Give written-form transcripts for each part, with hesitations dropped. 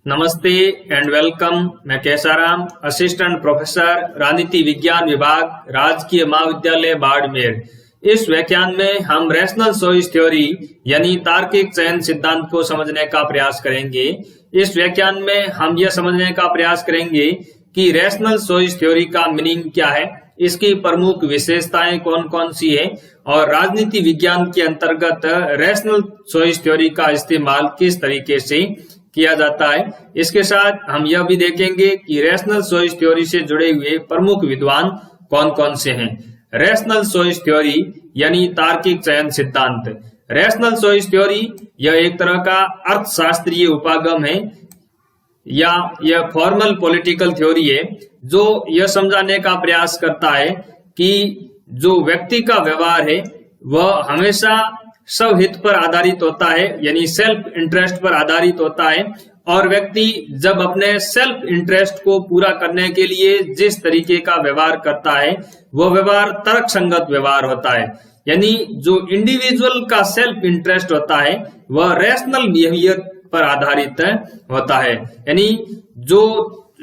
नमस्ते and welcome. मैं Kesaram, assistant professor राजनीति विज्ञान विभाग, राजकीय महाविद्यालय बाड़मेर। इस व्याख्यान में हम रैशनल चॉइस थ्योरी यानी तार्किक चयन सिद्धांत को समझने का प्रयास करेंगे। इस व्याख्यान में हम यह समझने का प्रयास करेंगे कि रैशनल चॉइस थ्योरी का मीनिंग क्या है, इसकी प्रमुख विशेषताएं कौन कौन सी है और राजनीति विज्ञान के अंतर्गत रैशनल चॉइस थ्योरी का इस्तेमाल किस तरीके से किया जाता है। इसके साथ हम यह भी देखेंगे कि रैशनल चॉइस थ्योरी से जुड़े हुए प्रमुख विद्वान कौन कौन से हैं। रैशनल चॉइस थ्योरी यानी तार्किक चयन सिद्धांत। रैशनल चॉइस थ्योरी यह एक तरह का अर्थशास्त्रीय उपागम है या यह फॉर्मल पॉलिटिकल थ्योरी है जो यह समझाने का प्रयास करता है कि जो व्यक्ति का व्यवहार है वह हमेशा स्वहित पर आधारित होता है, यानी सेल्फ इंटरेस्ट पर आधारित होता है। और व्यक्ति जब अपने सेल्फ इंटरेस्ट को पूरा करने के लिए जिस तरीके का व्यवहार करता है वह व्यवहार तर्कसंगत व्यवहार होता है। यानी जो इंडिविजुअल का सेल्फ इंटरेस्ट होता है वह रैशनल बिहेवियर पर आधारित होता है। यानी जो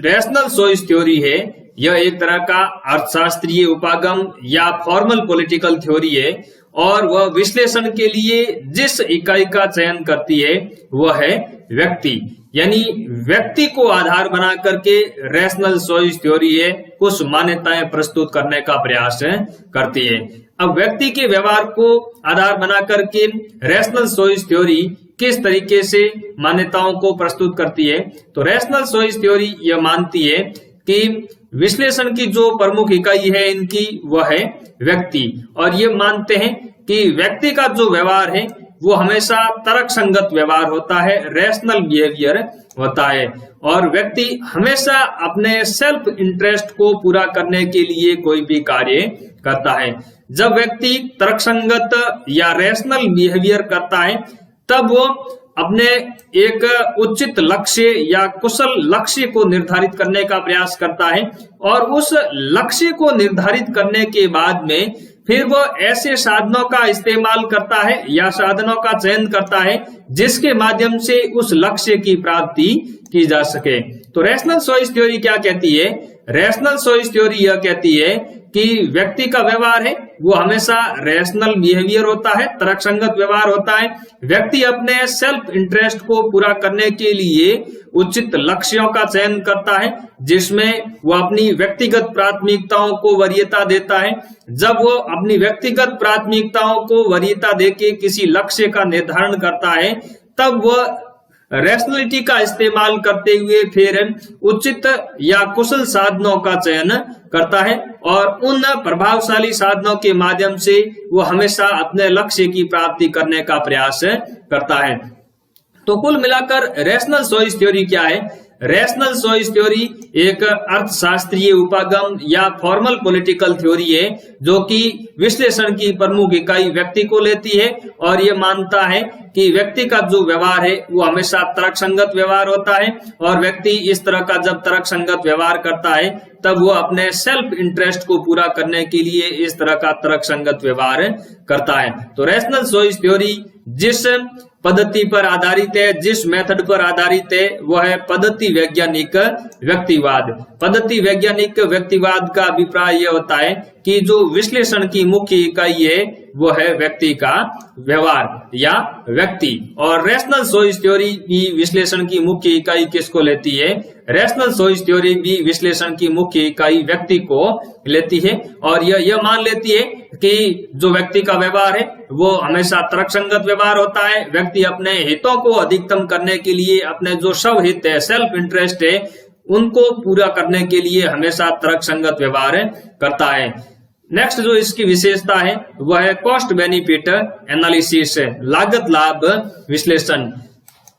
रैशनल चॉइस थ्योरी है यह एक तरह का अर्थशास्त्रीय उपागम या फॉर्मल पॉलिटिकल थ्योरी है और वह विश्लेषण के लिए जिस इकाई का चयन करती है वह है व्यक्ति। यानी व्यक्ति को आधार बना करके रैशनल चॉइस थ्योरी है कुछ मान्यताएं प्रस्तुत करने का प्रयास करती है। अब व्यक्ति के व्यवहार को आधार बना करके रैशनल चॉइस थ्योरी किस तरीके से मान्यताओं को प्रस्तुत करती है, तो रैशनल चॉइस थ्योरी यह मानती है कि विश्लेषण की जो प्रमुख इकाई है इनकी वह है व्यक्ति, और ये मानते हैं कि व्यक्ति का जो व्यवहार है वो हमेशा तर्कसंगत व्यवहार होता है, रैशनल बिहेवियर होता है, और व्यक्ति हमेशा अपने सेल्फ इंटरेस्ट को पूरा करने के लिए कोई भी कार्य करता है। जब व्यक्ति तर्कसंगत या रैशनल बिहेवियर करता है तब वो अपने एक उचित लक्ष्य या कुशल लक्ष्य को निर्धारित करने का प्रयास करता है और उस लक्ष्य को निर्धारित करने के बाद में फिर वो ऐसे साधनों का इस्तेमाल करता है या साधनों का चयन करता है जिसके माध्यम से उस लक्ष्य की प्राप्ति की जा सके। तो रैशनल चॉइस थ्योरी क्या कहती है? रैशनल चॉइस थ्योरी यह कहती है कि व्यक्ति का व्यवहार है वो हमेशा रैशनल बिहेवियर होता है, तर्कसंगत व्यवहार होता है। व्यक्ति अपने सेल्फ इंटरेस्ट को पूरा करने के लिए उचित लक्ष्यों का चयन करता है जिसमें वो अपनी व्यक्तिगत प्राथमिकताओं को वरीयता देता है। जब वो अपनी व्यक्तिगत प्राथमिकताओं को वरीयता देके किसी लक्ष्य का निर्धारण करता है तब वह रैशनलिटी का इस्तेमाल करते हुए फिर उचित या कुशल साधनों का चयन करता है और उन प्रभावशाली साधनों के माध्यम से वो हमेशा अपने लक्ष्य की प्राप्ति करने का प्रयास करता है। तो कुल मिलाकर रैशनल चॉइस थ्योरी क्या है? रैशनल चॉइस थ्योरी एक अर्थशास्त्रीय उपागम या फॉर्मल पॉलिटिकल थ्योरी है जो कि विश्लेषण की प्रमुख इकाई व्यक्ति को लेती है और यह मानता है कि व्यक्ति का जो व्यवहार है वो हमेशा तर्कसंगत व्यवहार होता है और व्यक्ति इस तरह का जब तर्कसंगत व्यवहार करता है तब वो अपने सेल्फ इंटरेस्ट को पूरा करने के लिए इस तरह का तर्कसंगत व्यवहार करता है। तो रैशनल चॉइस थ्योरी जिस पद्धति पर आधारित है, जिस मेथड पर आधारित है वह है पद्धति वैज्ञानिक व्यक्तिवाद। पद्धति वैज्ञानिक व्यक्तिवाद का अभिप्राय यह होता है कि जो विश्लेषण की मुख्य इकाई है वो है व्यक्ति का व्यवहार या व्यक्ति, और रैशनल चॉइस थ्योरी भी विश्लेषण की मुख्य इकाई किसको लेती है? रैशनल चॉइस थ्योरी भी विश्लेषण की मुख्य इकाई व्यक्ति को लेती है और यह मान लेती है कि जो व्यक्ति का व्यवहार है वो हमेशा तर्कसंगत व्यवहार होता है। व्यक्ति अपने हितों को अधिकतम करने के लिए अपने जो स्वहित है, सेल्फ इंटरेस्ट है, उनको पूरा करने के लिए हमेशा तर्कसंगत व्यवहार करता है। नेक्स्ट जो इसकी विशेषता है वह है कॉस्ट बेनिफिट एनालिसिस, लागत लाभ विश्लेषण।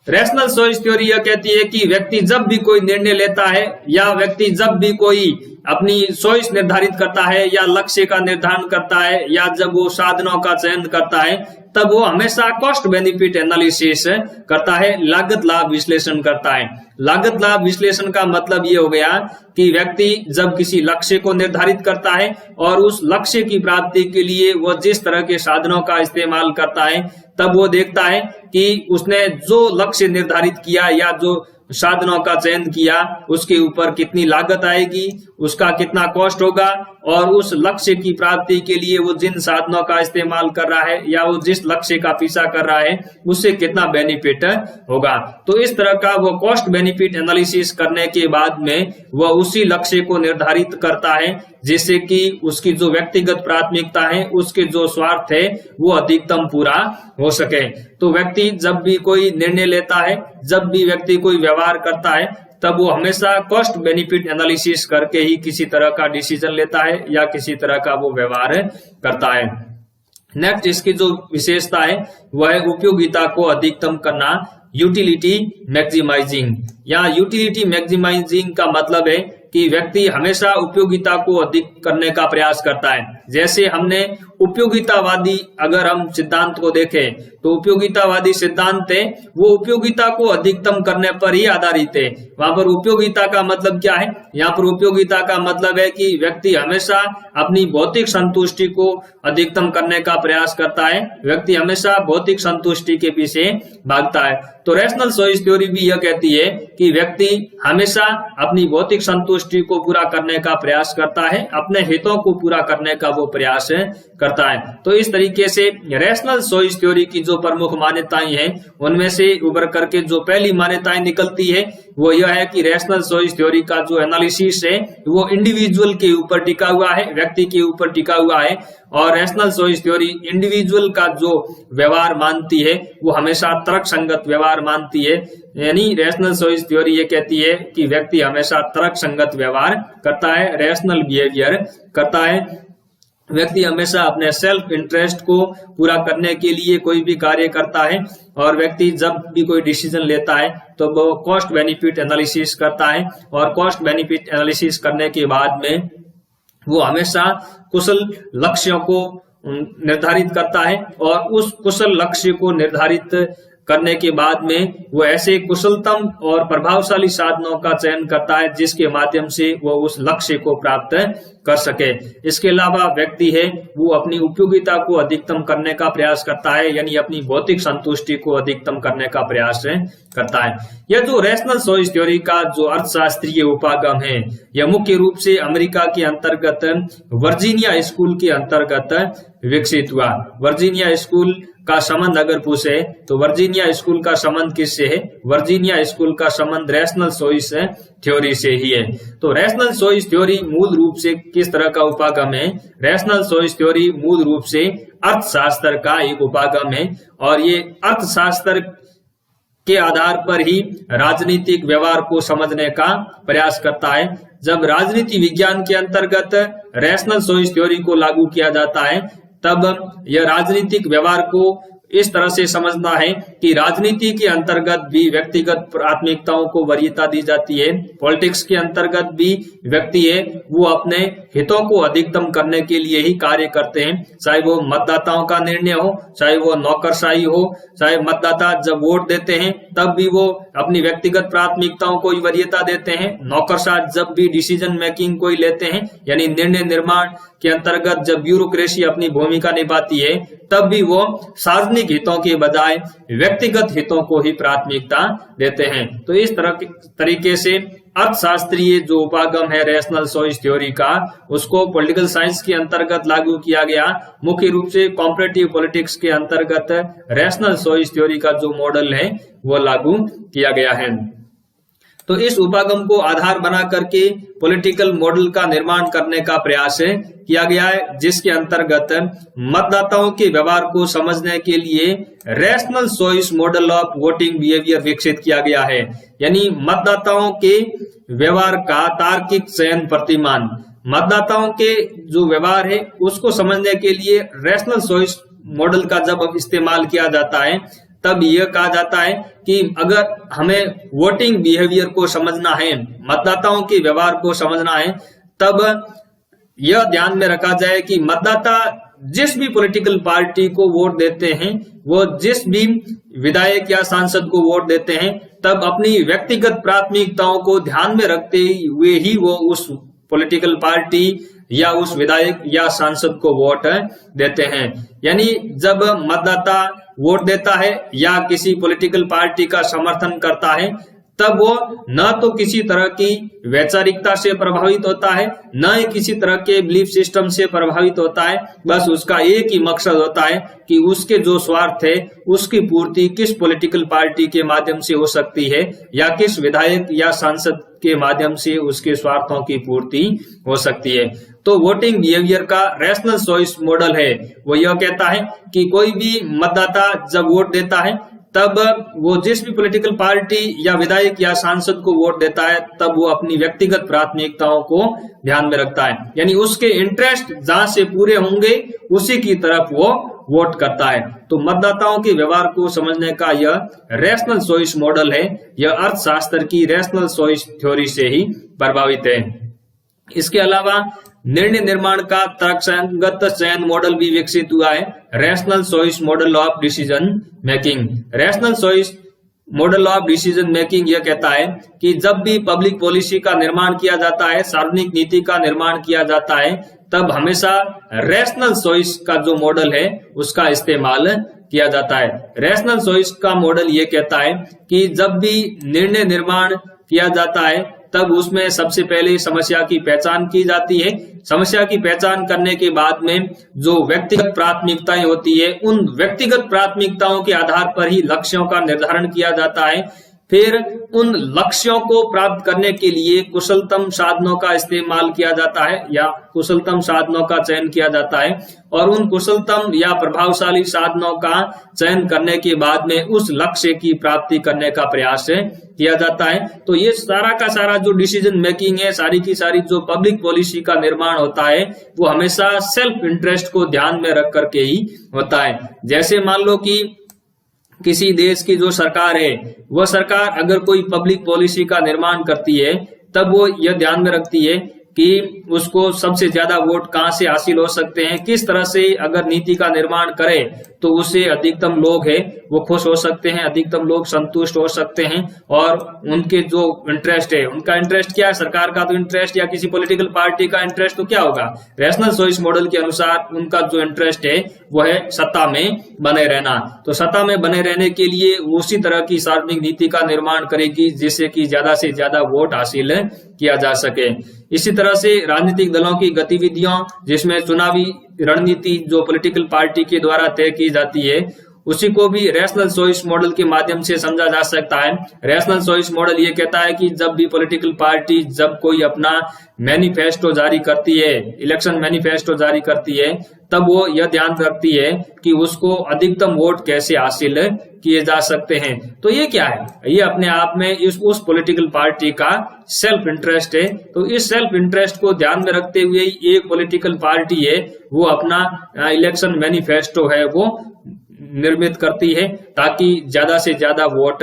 रैशनल चॉइस थ्योरी यह कहती है कि व्यक्ति जब भी कोई निर्णय लेता है या व्यक्ति जब भी कोई अपनी चॉइस निर्धारित करता है या लक्ष्य का निर्धारण करता है या जब वो साधनों का चयन करता है तब वो हमेशा कॉस्ट बेनिफिट एनालिसिस करता है, लागत लाभ विश्लेषण करता है। लागत लाभ विश्लेषण का मतलब ये हो गया कि व्यक्ति जब किसी लक्ष्य को निर्धारित करता है और उस लक्ष्य की प्राप्ति के लिए वो जिस तरह के साधनों का इस्तेमाल करता है तब वो देखता है कि उसने जो लक्ष्य निर्धारित किया या जो साधनों का चयन किया, उसके ऊपर कितनी लागत आएगी, उसका कितना कॉस्ट होगा, और उस लक्ष्य की प्राप्ति के लिए वो जिन साधनों का इस्तेमाल कर रहा है या वो जिस लक्ष्य का पीछा कर रहा है उससे कितना बेनिफिट होगा। तो इस तरह का वो कॉस्ट बेनिफिट एनालिसिस करने के बाद में वह उसी लक्ष्य को निर्धारित करता है जिससे कि उसकी जो व्यक्तिगत प्राथमिकता है, उसके जो स्वार्थ है वो अधिकतम पूरा हो सके। तो व्यक्ति जब भी कोई निर्णय लेता है, जब भी व्यक्ति कोई व्यवहार करता है, तब वो हमेशा कॉस्ट बेनिफिट एनालिसिस करके ही किसी तरह का डिसीजन लेता है या किसी तरह का वो व्यवहार करता है। नेक्स्ट इसकी जो विशेषता है वह है उपयोगिता को अधिकतम करना, यूटिलिटी मैक्सिमाइजिंग। या यूटिलिटी मैक्सिमाइजिंग का मतलब है कि व्यक्ति हमेशा उपयोगिता को अधिक करने का प्रयास करता है। जैसे हमने उपयोगितावादी अगर हम सिद्धांत को देखें तो उपयोगितावादी सिद्धांत है वो उपयोगिता को अधिकतम करने पर ही आधारित है। वहां पर उपयोगिता का मतलब क्या है? यहाँ पर उपयोगिता का मतलब है कि व्यक्ति हमेशा अपनी भौतिक संतुष्टि को अधिकतम करने का प्रयास करता है, व्यक्ति हमेशा भौतिक संतुष्टि के पीछे भागता है। तो रैशनल चॉइस थ्योरी भी यह कहती है कि व्यक्ति हमेशा अपनी भौतिक संतुष्टि को पूरा करने का प्रयास करता है, अपने हितों को पूरा करने का वो प्रयास करता है। तो इस तरीके से रैशनल चॉइस थ्योरी की जो प्रमुख मान्यताएं हैं उनमें से उभर करके जो पहली मान्यताएं निकलती है वो यह है कि रैशनल चॉइस थ्योरी का जो एनालिसिस है वो इंडिविजुअल के ऊपर टिका हुआ है, व्यक्ति के ऊपर टिका हुआ है। और रैशनल चॉइस थ्योरी इंडिविजुअल का जो व्यवहार मानती है वो हमेशा तर्क संगत व्यवहार मानती है। यानी रैशनल चॉइस थ्योरी ये कहती है कि व्यक्ति हमेशा तर्क संगत व्यवहार करता है, रैशनल बिहेवियर करता है। व्यक्ति हमेशा अपने सेल्फ इंटरेस्ट को पूरा करने के लिए कोई भी कार्य करता है, और व्यक्ति जब भी कोई डिसीजन लेता है तो वो कॉस्ट बेनिफिट एनालिसिस करता है, और कॉस्ट बेनिफिट एनालिसिस करने के बाद में वो हमेशा कुशल लक्ष्यों को निर्धारित करता है, और उस कुशल लक्ष्य को निर्धारित करने के बाद में वो ऐसे कुशलतम और प्रभावशाली साधनों का चयन करता है जिसके माध्यम से वो उस लक्ष्य को प्राप्त कर सके। इसके अलावा व्यक्ति है वो अपनी उपयोगिता को अधिकतम करने का प्रयास करता है, यानी अपनी भौतिक संतुष्टि को अधिकतम करने का प्रयास करता है। यह जो रैशनल चॉइस थ्योरी का जो अर्थशास्त्रीय उपागम है यह मुख्य रूप से अमेरिका के अंतर्गत वर्जीनिया स्कूल के अंतर्गत विकसित हुआ। वर्जीनिया स्कूल का संबंध अगर पूछे तो वर्जीनिया स्कूल का संबंध किससे है? वर्जीनिया स्कूल का संबंध रैशनल चॉइस थ्योरी से ही है। तो रैशनल चॉइस थ्योरी मूल रूप से किस तरह का उपागम है? रैशनल चॉइस थ्योरी मूल रूप से अर्थशास्त्र का एक उपागम है, और ये अर्थशास्त्र के आधार पर ही राजनीतिक व्यवहार को समझने का प्रयास करता है। जब राजनीति विज्ञान के अंतर्गत रैशनल चॉइस थ्योरी को लागू किया जाता है तब यह राजनीतिक व्यवहार को इस तरह से समझना है कि राजनीति के अंतर्गत भी व्यक्तिगत प्राथमिकताओं को वरीयता दी जाती है। पॉलिटिक्स के अंतर्गत भी व्यक्ति है वो अपने हितों को अधिकतम करने के लिए ही कार्य करते हैं, चाहे वो मतदाताओं का निर्णय हो, चाहे वो नौकरशाही हो, चाहे मतदाता जब वोट देते हैं तब भी वो अपनी व्यक्तिगत प्राथमिकताओं को ही वरीयता देते हैं। नौकरशाह जब भी डिसीजन मेकिंग को ही लेते हैं, यानी निर्णय निर्माण के अंतर्गत जब ब्यूरोक्रेसी अपनी भूमिका निभाती है तब भी वो सार्वजनिक हितों के बजाय व्यक्तिगत हितों को ही प्राथमिकता देते हैं। तो इस तरीके से अर्थशास्त्रीय जो उपागम है रैशनल चॉइस थ्योरी का उसको पॉलिटिकल साइंस के अंतर्गत लागू किया गया। मुख्य रूप से कॉम्परेटिव पॉलिटिक्स के अंतर्गत रैशनल चॉइस थ्योरी का जो मॉडल है वो लागू किया गया है। तो इस उपागम को आधार बना करके पॉलिटिकल मॉडल का निर्माण करने का प्रयास किया गया है, जिसके अंतर्गत मतदाताओं के व्यवहार को समझने के लिए rational choice model of voting behaviour विकसित किया गया है। यानी मतदाताओं के व्यवहार का तार्किक चयन प्रतिमान, मतदाताओं के जो व्यवहार है उसको समझने के लिए रैशनल चॉइस मॉडल का जब इस्तेमाल किया जाता है तब यह कहा जाता है कि अगर हमें वोटिंग बिहेवियर को समझना है, मतदाताओं के व्यवहार को समझना है, तब यह ध्यान में रखा जाए कि मतदाता जिस भी पॉलिटिकल पार्टी को वोट देते हैं, वो जिस भी विधायक या सांसद को वोट देते हैं, तब अपनी व्यक्तिगत प्राथमिकताओं को ध्यान में रखते हुए ही वो उस पॉलिटिकल पार्टी या उस विधायक या सांसद को वोट देते हैं। यानी जब मतदाता वोट देता है या किसी पॉलिटिकल पार्टी का समर्थन करता है तब वो न तो किसी तरह की वैचारिकता से प्रभावित होता है, न ही किसी तरह के बिलीफ सिस्टम से प्रभावित होता है। बस उसका एक ही मकसद होता है कि उसके जो स्वार्थ है उसकी पूर्ति किस पॉलिटिकल पार्टी के माध्यम से हो सकती है या किस विधायक या सांसद के माध्यम से उसके स्वार्थों की पूर्ति हो सकती है। तो वोटिंग बिहेवियर का रैशनल चॉइस मॉडल है वो यह कहता है कि कोई भी मतदाता जब वोट देता है तब वो जिस भी पॉलिटिकल पार्टी या विधायक या सांसद को वोट देता है तब वो अपनी व्यक्तिगत प्राथमिकताओं को ध्यान में रखता है, यानी उसके इंटरेस्ट जहां से पूरे होंगे उसी की तरफ वो वोट करता है। तो मतदाताओं के व्यवहार को समझने का यह रैशनल चॉइस मॉडल है, यह अर्थशास्त्र की रैशनल चॉइस थ्योरी से ही प्रभावित है। इसके अलावा निर्णय निर्माण का तर्कसंगत चयन मॉडल भी विकसित हुआ है, rational choice model of decision making. Rational choice model of decision making यह कहता है कि जब भी पब्लिक पॉलिसी का निर्माण किया जाता है, सार्वजनिक नीति का निर्माण किया जाता है, तब हमेशा रैशनल चॉइस का जो मॉडल है उसका इस्तेमाल किया जाता है। रैशनल चॉइस का मॉडल ये कहता है कि जब भी निर्णय निर्माण किया जाता है तब उसमें सबसे पहले समस्या की पहचान की जाती है। समस्या की पहचान करने के बाद में जो व्यक्तिगत प्राथमिकताएं होती है उन व्यक्तिगत प्राथमिकताओं के आधार पर ही लक्ष्यों का निर्धारण किया जाता है। फिर उन लक्ष्यों को प्राप्त करने के लिए कुशलतम साधनों का इस्तेमाल किया जाता है या कुशलतम साधनों का चयन किया जाता है, और उन कुशलतम या प्रभावशाली साधनों का चयन करने के बाद में उस लक्ष्य की प्राप्ति करने का प्रयास किया जाता है। तो ये सारा का सारा जो डिसीजन मेकिंग है, सारी की सारी जो पब्लिक पॉलिसी का निर्माण होता है वो हमेशा सेल्फ इंटरेस्ट को ध्यान में रख करके ही होता है। जैसे मान लो कि किसी देश की जो सरकार है वह सरकार अगर कोई पब्लिक पॉलिसी का निर्माण करती है तब वो यह ध्यान में रखती है कि उसको सबसे ज्यादा वोट कहां से हासिल हो सकते हैं, किस तरह से अगर नीति का निर्माण करे तो उससे अधिकतम लोग है वो खुश हो सकते हैं, अधिकतम लोग संतुष्ट हो सकते हैं, और उनके जो इंटरेस्ट है, उनका इंटरेस्ट क्या है, सरकार का तो इंटरेस्ट या किसी पॉलिटिकल पार्टी का इंटरेस्ट तो क्या होगा, रैशनल चॉइस मॉडल के अनुसार उनका जो इंटरेस्ट है वो है सत्ता में बने रहना। तो सत्ता में बने रहने के लिए उसी तरह की सार्वजनिक नीति का निर्माण करेगी जिससे कि ज्यादा से ज्यादा वोट हासिल किया जा सके। इसी तरह से राजनीतिक दलों की गतिविधियों जिसमें चुनावी रणनीति जो पॉलिटिकल पार्टी के द्वारा तय की जाती है उसी को भी रैशनल चॉइस मॉडल के माध्यम से समझा जा सकता है। रैशनल चॉइस मॉडल ये कहता है कि जब भी पॉलिटिकल पार्टी जब कोई अपना मैनिफेस्टो जारी करती है, इलेक्शन मैनिफेस्टो जारी करती है, तब वो यह ध्यान रखती है कि उसको अधिकतम वोट कैसे हासिल किए जा सकते हैं। तो ये क्या है, ये अपने आप में उस पॉलिटिकल पार्टी का सेल्फ इंटरेस्ट है। तो इस सेल्फ इंटरेस्ट को ध्यान में रखते हुए एक पॉलिटिकल पार्टी है वो अपना इलेक्शन मैनिफेस्टो है वो निर्मित करती है ताकि ज्यादा से ज्यादा वोट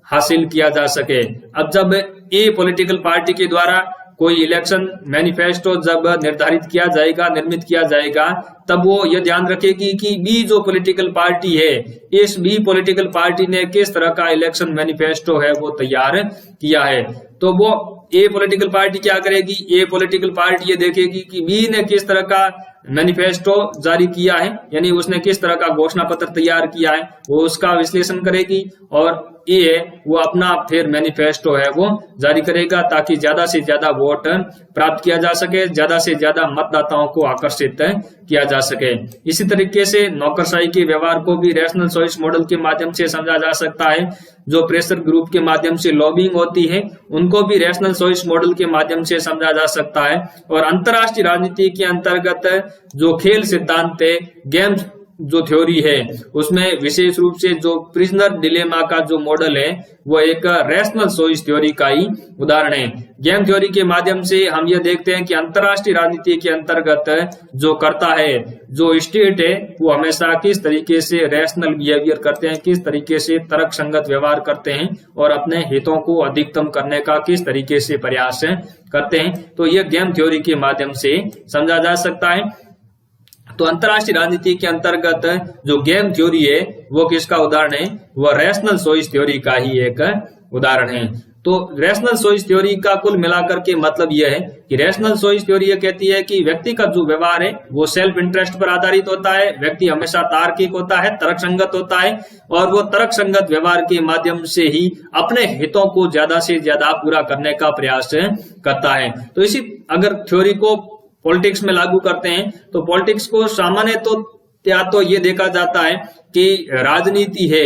हासिल किया जा सके। अब जब ए पॉलिटिकल पार्टी के द्वारा कोई इलेक्शन मैनिफेस्टो जब निर्धारित किया जाएगा, निर्मित किया जाएगा, तब वो ये ध्यान रखेगी कि बी जो पॉलिटिकल पार्टी है, इस बी पॉलिटिकल पार्टी ने किस तरह का इलेक्शन मैनिफेस्टो है वो तैयार किया है। तो वो ए पॉलिटिकल पार्टी क्या करेगी, ए पॉलिटिकल पार्टी ये देखेगी कि बी ने किस तरह का मैनिफेस्टो जारी किया है, यानी उसने किस तरह का घोषणा पत्र तैयार किया है, वो उसका विश्लेषण करेगी, और ए है वो अपना फिर मैनिफेस्टो है वो जारी करेगा ताकि ज्यादा से ज्यादा वोट प्राप्त किया जा सके, ज्यादा से ज्यादा मतदाताओं को आकर्षित किया जा सके। इसी तरीके से नौकरशाही के व्यवहार को भी रैशनल चॉइस मॉडल के माध्यम से समझा जा सकता है। जो प्रेशर ग्रुप के माध्यम से लॉबिंग होती है उनको भी रैशनल चॉइस मॉडल के माध्यम से समझा जा सकता है। और अंतरराष्ट्रीय राजनीति के अंतर्गत जो खेल सिद्धांत है, गेम जो थ्योरी है, उसमें विशेष रूप से जो प्रिजनर डिलेमा का जो मॉडल है वो एक रैशनल चॉइस थ्योरी का ही उदाहरण है। गेम थ्योरी के माध्यम से हम ये देखते हैं कि अंतरराष्ट्रीय राजनीति के अंतर्गत जो करता है, जो स्टेट है, वो हमेशा किस तरीके से रैशनल बिहेवियर करते हैं, किस तरीके से तर्क संगत व्यवहार करते हैं और अपने हितों को अधिकतम करने का किस तरीके से प्रयास करते हैं। तो ये गेम थ्योरी के माध्यम से समझा जा सकता है। तो अंतरराष्ट्रीय राजनीति के अंतर्गत जो गेम थ्योरी है वो किसका उदाहरण है, वो रैशनल चॉइस थ्योरी का ही एक उदाहरण हैं। तो रैशनल चॉइस थ्योरी का कुल मिलाकर के मतलब यह है कि रैशनल चॉइस थ्योरी यह कहती है कि व्यक्ति का जो व्यवहार है वो सेल्फ इंटरेस्ट पर आधारित होता है, व्यक्ति हमेशा तार्किक होता है, तर्कसंगत होता है और वो तर्कसंगत व्यवहार के माध्यम से ही अपने हितों को ज्यादा से ज्यादा पूरा करने का प्रयास करता है। तो इसी अगर थ्योरी को पॉलिटिक्स में लागू करते हैं तो पॉलिटिक्स को सामान्य तो ये देखा जाता है कि राजनीति है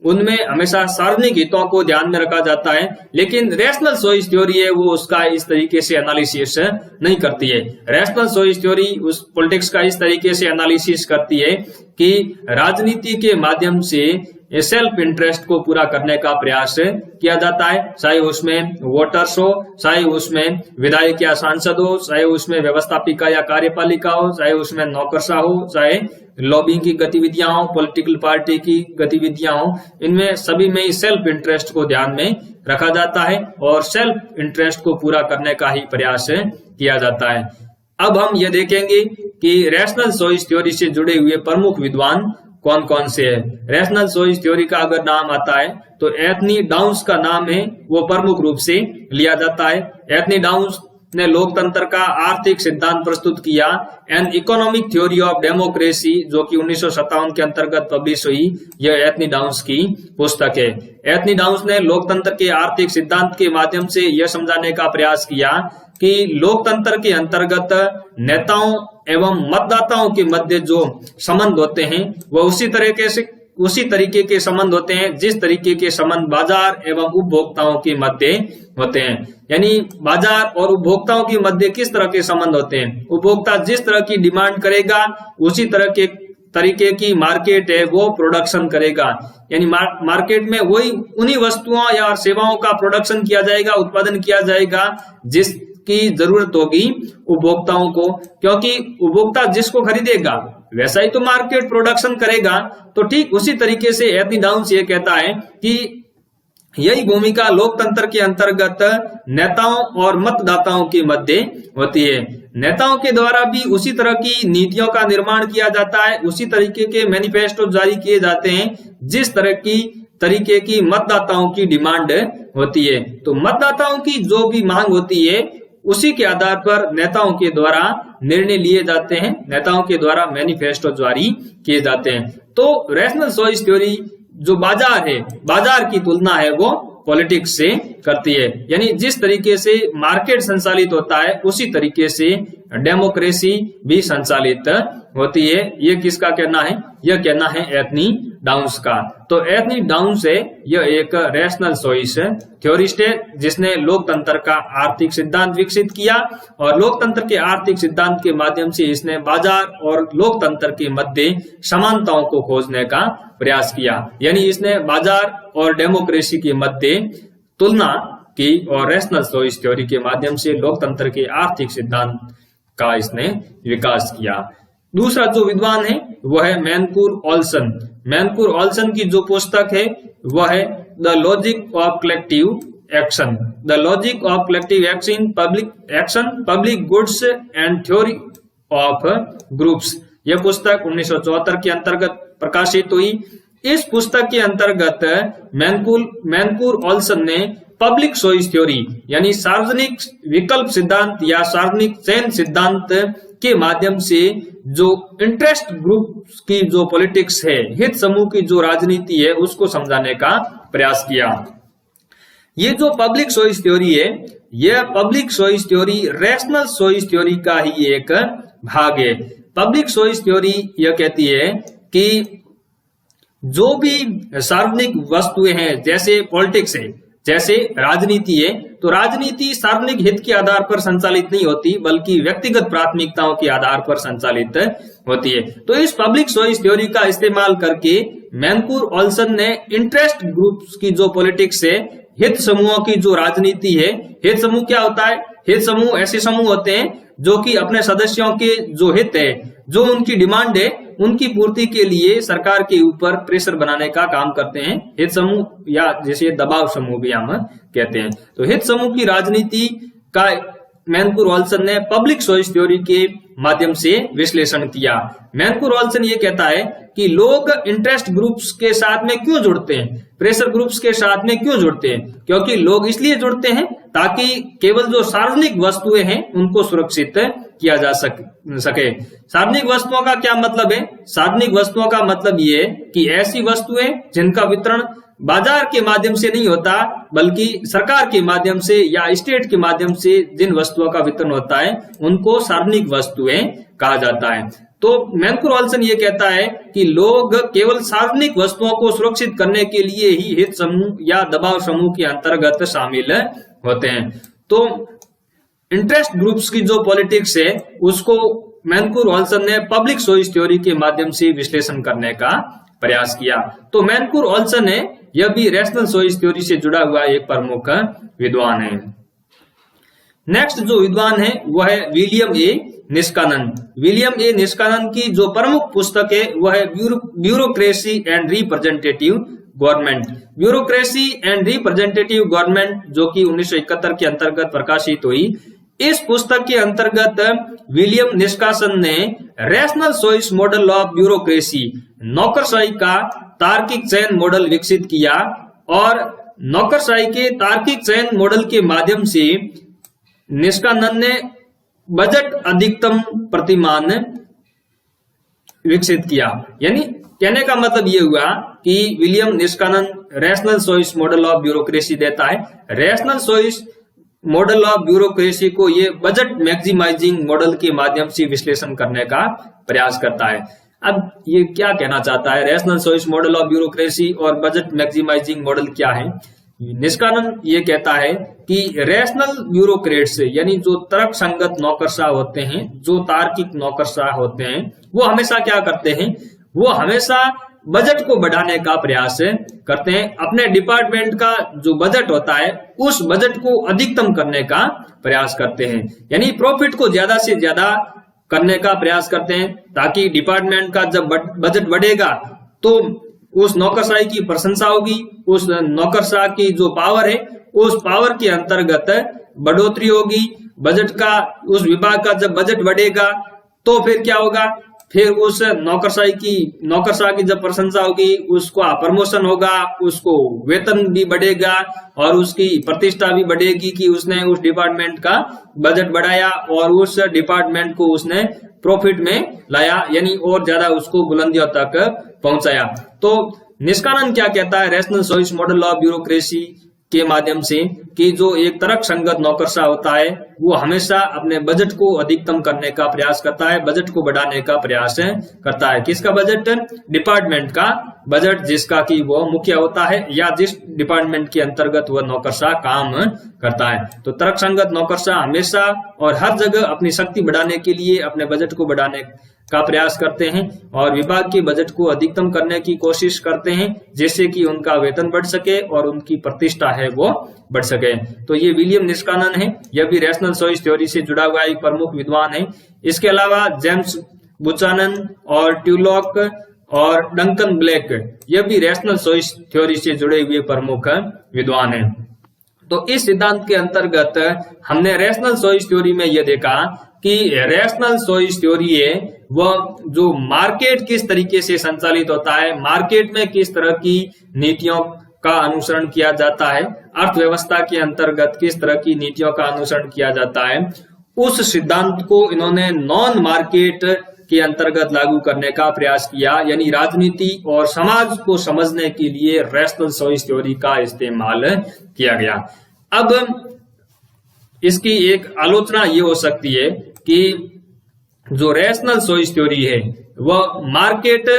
उनमें हमेशा सार्वजनिक हितों को ध्यान में रखा जाता है, लेकिन रैशनल चॉइस थ्योरी है वो उसका इस तरीके से एनालिसिस नहीं करती है। रैशनल चॉइस थ्योरी उस पॉलिटिक्स का इस तरीके से एनालिसिस करती है कि राजनीति के माध्यम से सेल्फ इंटरेस्ट को पूरा करने का प्रयास किया जाता है, चाहे उसमें वोटर्स हो, चाहे उसमें विधायक या सांसद हो, चाहे उसमें व्यवस्थापिका या कार्यपालिका हो, चाहे उसमें नौकरशाह हो, चाहे लॉबिंग की गतिविधियां हो, पॉलिटिकल पार्टी की गतिविधियां हो, इनमें सभी में सेल्फ इंटरेस्ट को ध्यान में रखा जाता है और सेल्फ इंटरेस्ट को पूरा करने का ही प्रयास किया जाता है। अब हम ये देखेंगे कि रैशनल चॉइस थ्योरी से जुड़े हुए प्रमुख विद्वान कौन कौन से है। रैशनल चॉइस थ्योरी का अगर नाम आता है तो एंथनी डाउन्स का नाम है वो प्रमुख रूप से लिया जाता है। एंथनी डाउन्स ने लोकतंत्र का आर्थिक सिद्धांत प्रस्तुत किया, an economic theory of democracy, जो कि 1957 के अंतर्गत पब्लिश हुई। यह एंथनी डाउन्स की पुस्तक है। एंथनी डाउन्स ने लोकतंत्र के आर्थिक सिद्धांत के माध्यम से यह समझाने का प्रयास किया कि लोकतंत्र के अंतर्गत नेताओं एवं मतदाताओं के मध्य जो संबंध होते हैं वह उसी तरीके के संबंध होते हैं जिस तरीके के संबंध बाजार एवं उपभोक्ताओं के मध्य होते हैं। यानी बाजार और उपभोक्ताओं के मध्य किस तरह के संबंध होते हैं, उपभोक्ता जिस तरह की डिमांड करेगा उसी तरह के तरीके की मार्केट है वो प्रोडक्शन करेगा। यानी मार्केट में वही उन्हीं वस्तुओं या सेवाओं का प्रोडक्शन किया जाएगा, उत्पादन किया जाएगा जिसकी जरूरत होगी उपभोक्ताओं को, क्योंकि उपभोक्ता जिसको खरीदेगा वैसा ही तो मार्केट प्रोडक्शन करेगा। तो ठीक उसी तरीके से एंथनी डाउन्स ये कहता है कि यही भूमिका लोकतंत्र के अंतर्गत नेताओं और मतदाताओं के मध्य होती है। नेताओं के द्वारा भी उसी तरह की नीतियों का निर्माण किया जाता है, उसी तरीके के मैनिफेस्टो जारी किए जाते हैं जिस तरीके की मतदाताओं की डिमांड होती है। तो मतदाताओं की जो भी मांग होती है उसी के आधार पर नेताओं के द्वारा निर्णय लिए जाते हैं, नेताओं के द्वारा मैनिफेस्टो जारी किए जाते हैं। तो रैशनल चॉइस थ्योरी जो बाजार है, बाजार की तुलना है वो पॉलिटिक्स से करती है। यानी जिस तरीके से मार्केट संचालित होता है उसी तरीके से डेमोक्रेसी भी संचालित होती है। ये किसका कहना है? यह कहना है एंथनी डाउन्स का। तो एंथनी डाउन्स है यह एक रैशनल चॉइस थ्योरिस्ट है जिसने लोकतंत्र का आर्थिक सिद्धांत विकसित किया और लोकतंत्र के आर्थिक सिद्धांत के माध्यम से इसने बाजार और लोकतंत्र के मध्य समानताओं को खोजने का प्रयास किया। यानी इसने बाजार और डेमोक्रेसी के मध्य तुलना की और रैशनल चॉइस थ्योरी के माध्यम से लोकतंत्र के आर्थिक सिद्धांत का इसने विकास किया। दूसरा जो विद्वान है वह है मैनकूर ऑल्सन। मैनकूर ऑल्सन की जो पुस्तक है वह है the logic of collective action, the logic of collective action, public goods and theory of groups. यह पुस्तक 1974 के अंतर्गत प्रकाशित हुई। इस पुस्तक के अंतर्गत मैनकूर ऑल्सन ने पब्लिक चॉइस थ्योरी यानी सार्वजनिक विकल्प सिद्धांत या सार्वजनिक चयन सिद्धांत के माध्यम से जो इंटरेस्ट ग्रुप की जो पॉलिटिक्स है, हित समूह की जो राजनीति है, उसको समझाने का प्रयास किया। ये जो पब्लिक चॉइस थ्योरी है, यह public choice theory rational choice theory का ही एक भाग है। पब्लिक चॉइस थ्योरी यह कहती है कि जो भी सार्वजनिक वस्तुएं हैं, जैसे पॉलिटिक्स है, जैसे राजनीति है, तो राजनीति सार्वजनिक हित के आधार पर संचालित नहीं होती बल्कि व्यक्तिगत प्राथमिकताओं के आधार पर संचालित होती है। तो इस पब्लिक चॉइस थ्योरी का इस्तेमाल करके मैनकूर ऑल्सन ने इंटरेस्ट ग्रुप्स की जो पॉलिटिक्स है, हित समूहों की जो राजनीति है, हित समूह क्या होता है? हित समूह ऐसे समूह होते हैं जो कि अपने सदस्यों के जो हित है, जो उनकी डिमांड है, उनकी पूर्ति के लिए सरकार के ऊपर प्रेशर बनाने का काम करते हैं। हित समूह या जैसे दबाव समूह भी हम कहते हैं। तो हित समूह की राजनीति का मैनकूर ऑल्सन ने पब्लिक चॉइस थ्योरी के माध्यम से विश्लेषण किया। मैनकुर-ओल्सन ये कहता है कि लोग इंटरेस्ट ग्रुप्स के साथ में क्यों जुड़ते हैं, प्रेशर ग्रुप्स के साथ में क्यों जुड़ते हैं, क्योंकि लोग इसलिए जुड़ते हैं ताकि केवल जो सार्वजनिक वस्तुएं हैं उनको सुरक्षित किया जा सके। सार्वजनिक वस्तुओं का क्या मतलब है? सार्वजनिक वस्तुओं का मतलब ये है कि ऐसी वस्तुएं जिनका वितरण बाजार के माध्यम से नहीं होता बल्कि सरकार के माध्यम से या स्टेट के माध्यम से जिन वस्तुओं का वितरण होता है उनको सार्वजनिक वस्तुएं कहा जाता है। तो मैनकुर-ओल्सन ये कहता है कि लोग केवल सार्वजनिक वस्तुओं को सुरक्षित करने के लिए ही हित समूह या दबाव समूह के अंतर्गत शामिल होते हैं। तो इंटरेस्ट ग्रुप्स की जो पॉलिटिक्स है उसको मैनकुर-ओल्सन ने पब्लिक चॉइस थ्योरी के माध्यम से विश्लेषण करने का प्रयास किया। तो मैनकुर-ओल्सन है यह भी रैशनल चॉइस थ्योरी से जुड़ा हुआ एक प्रमुख विद्वान है। नेक्स्ट जो विद्वान है वह है विलियम ए निष्कानन। विलियम ए निष्कानन की जो प्रमुख पुस्तक है वह है bureaucracy and representative government. Bureaucracy and representative government जो कि 1971 के अंतर्गत प्रकाशित हुई। इस पुस्तक के अंतर्गत विलियम निष्कासन ने rational choice model of bureaucracy, नौकरशाही का तार्किक चयन मॉडल विकसित किया और नौकरशाही के तार्किक चयन मॉडल के माध्यम से निष्कानन ने बजट अधिकतम प्रतिमान विकसित किया। यानी कहने का मतलब ये हुआ कि William Niskanen rational choice model of bureaucracy देता है। Rational choice model of bureaucracy को ये बजट मैक्सिमाइजिंग मॉडल के माध्यम से विश्लेषण करने का प्रयास करता है। अब ये क्या कहना चाहता है, rational choice model of bureaucracy और बजट मैक्सिमाइजिंग मॉडल क्या है? निष्कानन ये कहता है कि रैशनल ब्यूरोक्रेट्स यानी जो तर्क संगत नौकरशाह होते हैं, जो तार्किक नौकरशाह होते हैं, वो हमेशा क्या करते हैं, वो हमेशा बजट को बढ़ाने का प्रयास करते हैं। अपने डिपार्टमेंट का जो बजट होता है उस बजट को अधिकतम करने का प्रयास करते हैं, यानी प्रॉफिट को ज्यादा से ज्यादा करने का प्रयास करते हैं ताकि डिपार्टमेंट का जब बजट बढ़ेगा तो उस नौकरशाही की प्रशंसा होगी, उस नौकरशाह की जो पावर है उस पावर के अंतर्गत बढ़ोतरी होगी। बजट का उस विभाग का जब बजट बढ़ेगा तो फिर क्या होगा, फिर उस नौकरशाह की जब प्रशंसा होगी, उसका प्रमोशन होगा, उसको वेतन भी बढ़ेगा और उसकी प्रतिष्ठा भी बढ़ेगी कि उसने उस डिपार्टमेंट का बजट बढ़ाया और उस डिपार्टमेंट को उसने प्रॉफिट में लाया, यानी और ज्यादा उसको बुलंदियों तक पहुंचाया। तो निष्कानन क्या कहता है rational choice model of bureaucracy के माध्यम से कि जो एक तर्क संगत नौकरशाह होता है वो हमेशा अपने बजट को अधिकतम करने का प्रयास करता है, बजट को बढ़ाने का प्रयास करता है। किसका बजट? डिपार्टमेंट का बजट, जिसका कि वो मुख्य होता है या जिस डिपार्टमेंट के अंतर्गत वह नौकरशाह काम करता है। तो तर्क संगत नौकरशाह हमेशा और हर जगह अपनी शक्ति बढ़ाने के लिए अपने बजट को बढ़ाने का प्रयास करते हैं और विभाग के बजट को अधिकतम करने की कोशिश करते हैं जिससे कि उनका वेतन बढ़ सके और उनकी प्रतिष्ठा है वो बढ़ सके। तो ये विलियम निष्कानन है, यह भी रैशनल चॉइस थ्योरी से जुड़ा हुआ एक प्रमुख विद्वान है। इसके अलावा जेम्स बुचानन और ट्यूलॉक और डंकन ब्लैक यह भी रैशनल चॉइस थ्योरी से जुड़े हुए प्रमुख विद्वान हैं। तो इस सिद्धांत के अंतर्गत हमने रैशनल चॉइस थ्योरी में यह देखा कि रैशनल चॉइस थ्योरी है वह जो मार्केट किस तरीके से संचालित होता है, मार्केट में किस तरह की नीतियों का अनुसरण किया जाता है, अर्थव्यवस्था के अंतर्गत किस तरह की नीतियों का अनुसरण किया जाता है, उस सिद्धांत को इन्होंने नॉन मार्केट के अंतर्गत लागू करने का प्रयास किया, यानी राजनीति और समाज को समझने के लिए रैशनल चॉइस थ्योरी का इस्तेमाल किया गया। अब इसकी एक आलोचना ये हो सकती है कि जो रैशनल चॉइस थ्योरी है वह मार्केट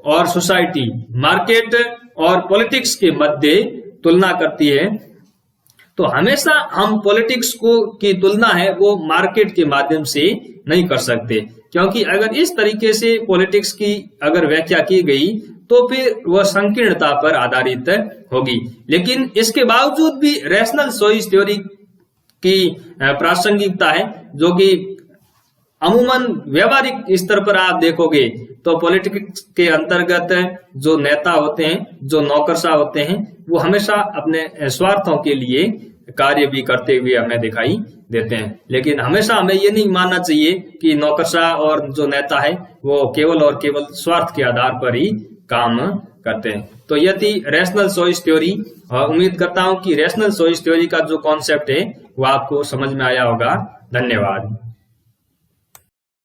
और सोसाइटी, मार्केट और पॉलिटिक्स के मध्य तुलना करती है। तो हमेशा हम पॉलिटिक्स को की तुलना है वो मार्केट के माध्यम से नहीं कर सकते, क्योंकि अगर इस तरीके से पॉलिटिक्स की अगर व्याख्या की गई तो फिर वह संकीर्णता पर आधारित होगी। लेकिन इसके बावजूद भी रैशनल चॉइस थ्योरी की प्रासंगिकता है, जो कि अमूमन व्यवहारिक स्तर पर आप देखोगे तो पॉलिटिक्स के अंतर्गत जो नेता होते हैं, जो नौकरशाह होते हैं, वो हमेशा अपने स्वार्थों के लिए कार्य भी करते हुए हमें दिखाई देते हैं। लेकिन हमेशा हमें ये नहीं मानना चाहिए कि नौकरशाह और जो नेता है वो केवल और केवल स्वार्थ के आधार पर ही काम करते हैं। तो यह थी रैशनल चॉइस थ्योरी। उम्मीद करता हूं कि रैशनल चॉइस थ्योरी का जो कॉन्सेप्ट है वो आपको समझ में आया होगा। धन्यवाद।